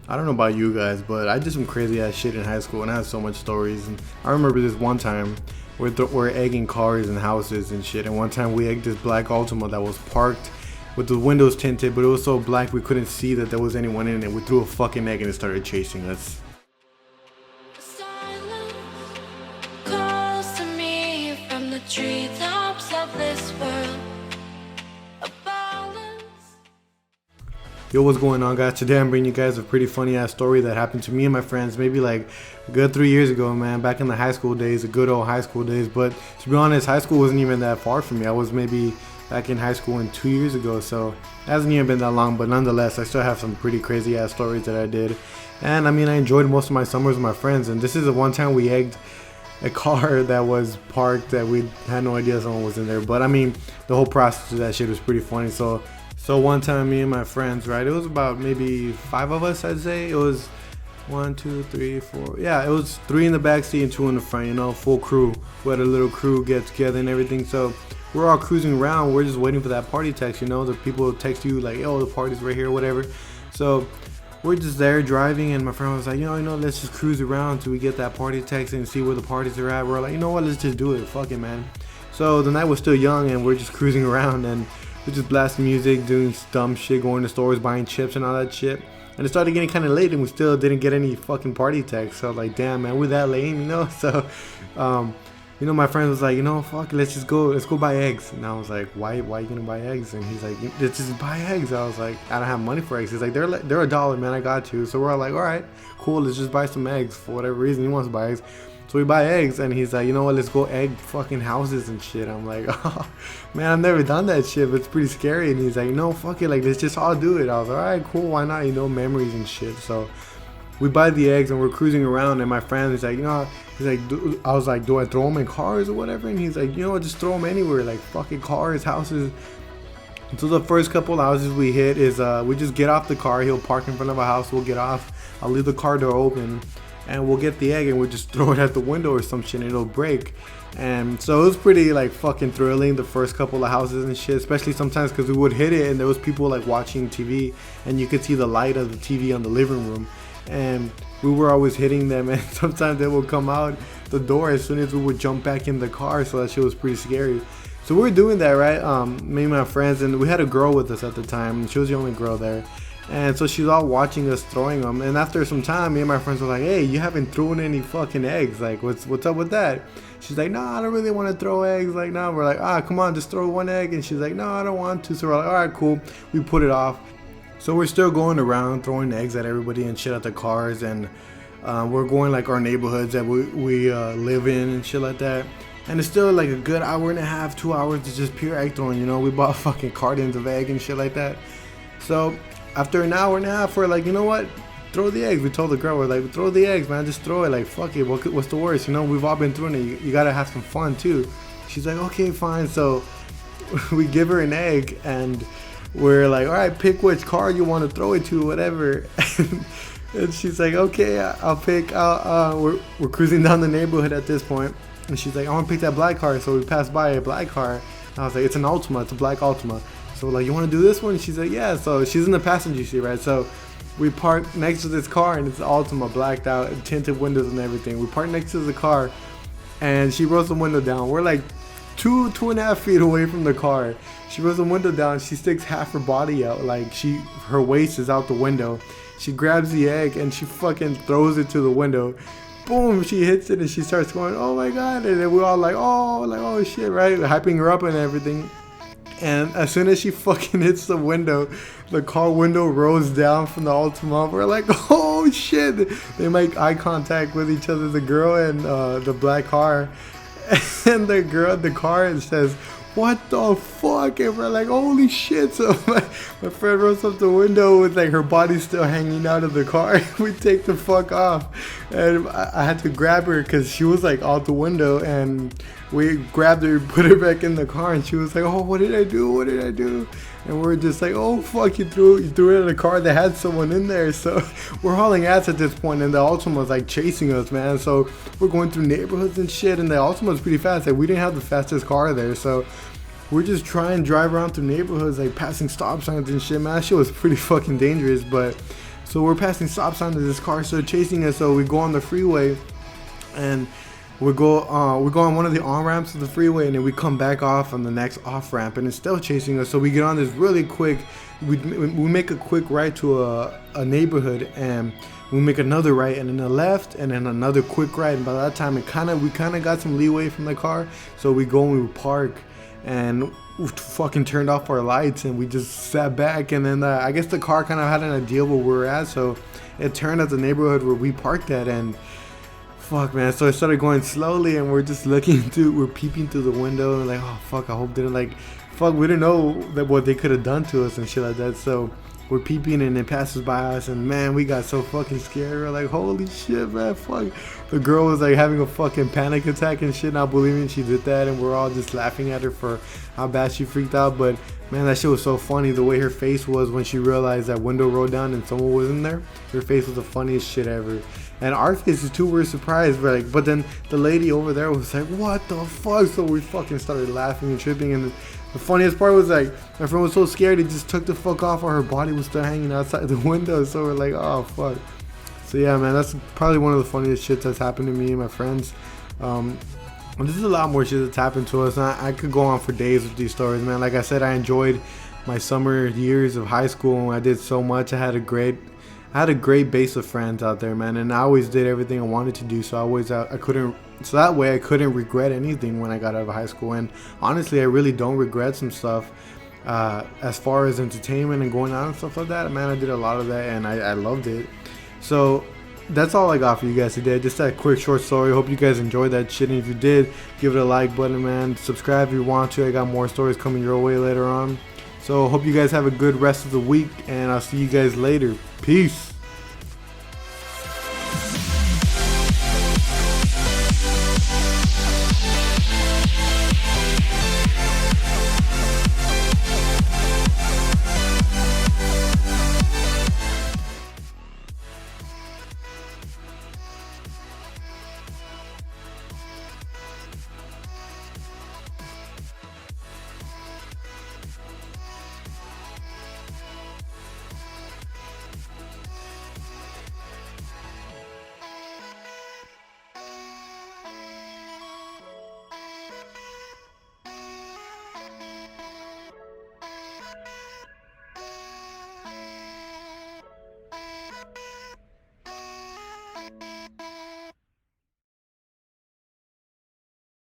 I don't know about you guys, but I did some crazy ass shit in high school, and I have so much stories. And I remember this one time we're egging cars and houses and shit. And one time we egged this black Altima that was parked with the windows tinted, but it was so black we couldn't see that there was anyone in it. We threw a fucking egg and it started chasing us. Silence calls to me from the treetops of this world. A balance. Yo, what's going on, guys? Today I'm bringing you guys a pretty funny ass story that happened to me and my friends maybe like a good 3 years ago, man. Back in the high school days, the good old high school days. But to be honest, high school wasn't even that far from me. I was maybe back in high school 2 years ago, so it hasn't even been that long. But nonetheless, I still have some pretty crazy ass stories that I did. And I mean, I enjoyed most of my summers with my friends. And this is the one time we egged a car that was parked that we had no idea someone was in there. But I mean, the whole process of that shit was pretty funny. So one time, me and my friends, right? It was about maybe 5 of us, I'd say. It was 1, 2, 3, 4. Yeah, it was 3 in the back seat and 2 in the front. You know, full crew. We had a little crew get together and everything. So we're all cruising around. We're just waiting for that party text. You know, the people text you like, "Yo, the party's right here," whatever. So we're just there driving, and my friend was like, let's just cruise around till we get that party text and see where the parties are at. We're like, you know what, let's just do it. Fuck it, man. So the night was still young, and we're just cruising around, and we're just blasting music, doing dumb shit, going to stores, buying chips and all that shit. And it started getting kind of late, and we still didn't get any fucking party text. So like, damn, man, we're that lame, you know? So, my friend was like, fuck, let's go buy eggs. And I was like, why you gonna buy eggs? And he's like, let's just buy eggs. I was like, I don't have money for eggs. He's like, they're $1, man, I got you. So we're all like, all right, cool, let's just buy some eggs. For whatever reason, he wants to buy eggs. So we buy eggs, and he's like, you know what, let's go egg fucking houses and shit. I'm like, oh, man, I've never done that shit, but it's pretty scary. And he's like, no, fuck it, like, let's just all do it. I was like, all right, cool, why not, memories and shit. So we buy the eggs, and we're cruising around, and my friend is like, he's like, I was like, do I throw them in cars or whatever? And he's like, just throw them anywhere, like fucking cars, houses. And so the first couple houses we hit is, we just get off the car, he'll park in front of a house, we'll get off, I'll leave the car door open, and we'll get the egg and we'll just throw it at the window or some shit and it'll break. And so it was pretty like fucking thrilling, the first couple of houses and shit, especially sometimes because we would hit it and there was people like watching TV and you could see the light of the TV on the living room, and we were always hitting them, and sometimes they would come out the door as soon as we would jump back in the car. So that shit was pretty scary. So we were doing that, right? Me and my friends, and we had a girl with us at the time. She was the only girl there. And so she's all watching us throwing them. And after some time, me and my friends were like, hey, you haven't thrown any fucking eggs. Like, what's up with that? She's like, no, I don't really want to throw eggs. Like, no. We're like, come on, just throw one egg. And she's like, no, I don't want to. So we're like, all right, cool. We put it off. So we're still going around throwing eggs at everybody and shit at the cars. And we're going like our neighborhoods that we live in and shit like that. And it's still like a good hour and a half, 2 hours to just pure egg throwing. We bought fucking cartons of egg and shit like that. So after an hour and a half, we're like, you know what? Throw the eggs. We told the girl, we're like, throw the eggs, man. Just throw it. Like, fuck it. What's the worst? We've all been throwing it. You gotta have some fun too. She's like, okay, fine. So we give her an egg, and we're like, all right, pick which car you want to throw it to, whatever. And she's like, okay, I'll pick. We're cruising down the neighborhood at this point, and she's like, I want to pick that black car. So we passed by a black car. And I was like, it's an Altima. It's a black Altima. So we're like, you want to do this one? And she's like, yeah. So she's in the passenger seat, right? So we park next to this car, and it's Altima, blacked out, tinted windows and everything. We park next to the car, and she rolls the window down. We're like 2.5 feet away from the car. She rolls the window down. She sticks half her body out, like her waist is out the window. She grabs the egg and she fucking throws it to the window. Boom! She hits it and she starts going, oh my god! And then we're all like, oh shit, right? Hyping her up and everything. And as soon as she fucking hits the window, the car window rolls down from the Altima. We're like, oh shit! They make eye contact with each other, the girl and the black car. And the car says, what the fuck? And we're like, holy shit. So my friend rolls up the window with like her body still hanging out of the car. We take the fuck off, and I had to grab her because she was like out the window, and we grabbed her, put her back in the car, and she was like, oh, what did I do? And we're just like, oh fuck, you threw it in a car that had someone in there. So we're hauling ass at this point, and the Altima was like chasing us, man. So we're going through neighborhoods and shit, and the Altima was pretty fast. Like, we didn't have the fastest car there, so we're just trying to drive around through neighborhoods, like passing stop signs and shit, man. That shit was pretty fucking dangerous. But So we're passing stop signs, and this car started chasing us. So we go on the freeway, and we go on one of the on ramps of the freeway, and then we come back off on the next off ramp, and it's still chasing us. So we get on this really quick. We make a quick right to a neighborhood, and we make another right, and then a left, and then another quick right. And by that time, we kind of got some leeway from the car. So we go and we park, and we fucking turned off our lights, and we just sat back. And then I guess the car kind of had an idea where we were at, so it turned at the neighborhood where we parked at, and fuck, man. So I started going slowly, and we're just we're peeping through the window, and like, oh fuck, I hope they didn't we didn't know that what they could have done to us and shit like that. So we're peeping, and it passes by us, and man, we got so fucking scared. We're like, holy shit, man, fuck. The girl was like having a fucking panic attack and shit, not believing she did that, and we're all just laughing at her for how bad she freaked out. But man, that shit was so funny. The way her face was when she realized that window rolled down and someone was in there. Her face was the funniest shit ever. And our faces too were surprised, but then the lady over there was like, what the fuck? So we fucking started laughing and tripping, and the funniest part was like, my friend was so scared he just took the fuck off, or her body was still hanging outside the window. So we're like, oh fuck. So yeah, man, that's probably one of the funniest shits that's happened to me and my friends. There's a lot more shit that's happened to us, and I could go on for days with these stories, man. Like I said, I enjoyed my summer years of high school, and I did so much. I had a great base of friends out there, man, and I always did everything I wanted to do. So I couldn't regret anything when I got out of high school. And honestly, I really don't regret some stuff as far as entertainment and going out and stuff like that. Man, I did a lot of that, and I loved it. So that's all I got for you guys today. Just that quick short story. Hope you guys enjoyed that shit, and if you did, give it a like button, man. Subscribe if you want to. I got more stories coming your way later on. So hope you guys have a good rest of the week, and I'll see you guys later. Peace.